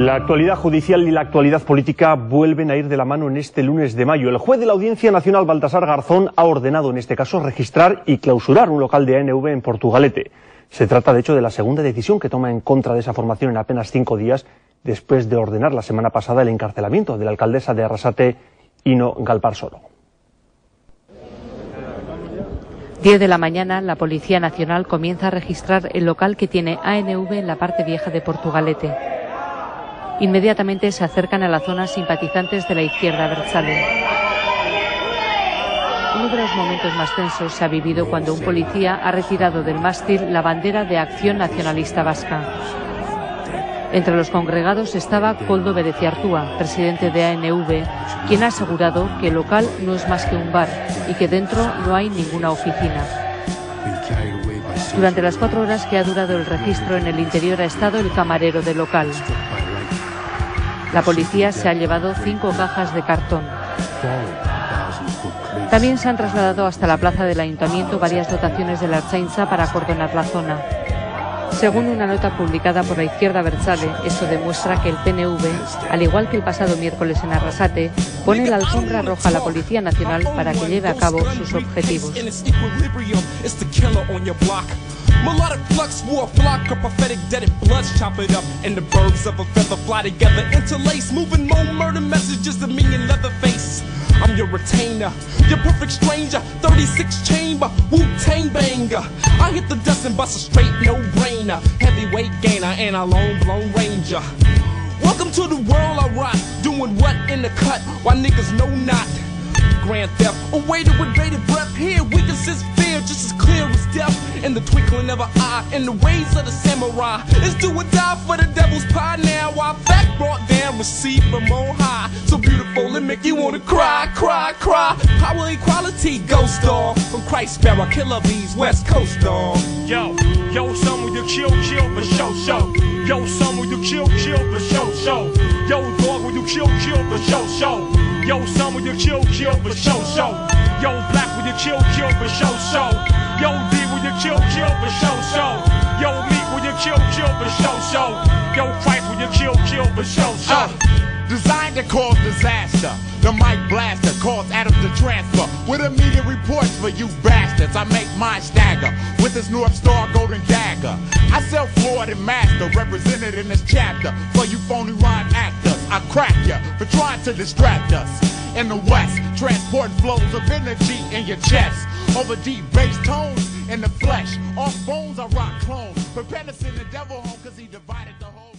La actualidad judicial y la actualidad política vuelven a ir de la mano en este lunes de mayo. El juez de la Audiencia Nacional, Baltasar Garzón, ha ordenado en este caso registrar y clausurar un local de ANV en Portugalete. Se trata, de hecho, de la segunda decisión que toma en contra de esa formación en apenas 5 días, después de ordenar la semana pasada el encarcelamiento de la alcaldesa de Arrasate, Ino Galparsoro. 10 de la mañana, la Policía Nacional comienza a registrar el local que tiene ANV en la parte vieja de Portugalete. Inmediatamente se acercan a la zona simpatizantes de la izquierda abertzale. Uno de los momentos más tensos se ha vivido cuando un policía ha retirado del mástil la bandera de Acción Nacionalista Vasca. Entre los congregados estaba Koldo Bereciartúa, presidente de ANV, quien ha asegurado que el local no es más que un bar y que dentro no hay ninguna oficina. Durante las 4 horas que ha durado el registro, en el interior ha estado el camarero del local. La policía se ha llevado 5 cajas de cartón. También se han trasladado hasta la plaza del Ayuntamiento varias dotaciones de la Ertzaintza para acordonar la zona. Según una nota publicada por la izquierda abertzale, esto demuestra que el PNV, al igual que el pasado miércoles en Arrasate, pone la alfombra roja a la Policía Nacional para que lleve a cabo sus objetivos. Melodic flux wore a flock of prophetic deaded bloods, chop it up, and the birds of a feather fly together, interlace, moving more murder messages of me in leather face. I'm your retainer, your perfect stranger, 36 chamber, Wu-Tang banger. I hit the dust and bust a straight no-brainer, heavyweight gainer and a long-blown ranger. Welcome to the world I rock, doing what in the cut, why niggas know not. Grand theft, awaited with bated breath. Here we can sense fear just as clear as death. In the twinkling of an eye, in the ways of the samurai. It's do or die for the devil's pie now. While fact brought down, received from on high. So beautiful, it make you wanna cry, cry, cry. Power equality, ghost dog. From Christ Sparrow, Killer Bees, West Coast dog. Yo, son, will you chill for show. Yo, son, will you chill for show. Yo, dog, will you chill for show. Yo, son, will you chill for show. Yo, black, will you chill for show. Yo, D, will you chill for show. Yo, meat, will you chill for show. Yo, Christ, will you chill for show. Designed to cause disaster. The mic blaster caused atoms to transfer. With immediate reports for you bastards, I make mine stagger with this North Star golden dagger. I sell Floyd and Master, represented in this chapter. For you phony rhyme actors, I crack ya for trying to distract us. In the West, transporting flows of energy in your chest. Over deep bass tones in the flesh. Off bones, I rock clones. Prepare to send the devil home cause he divided the whole...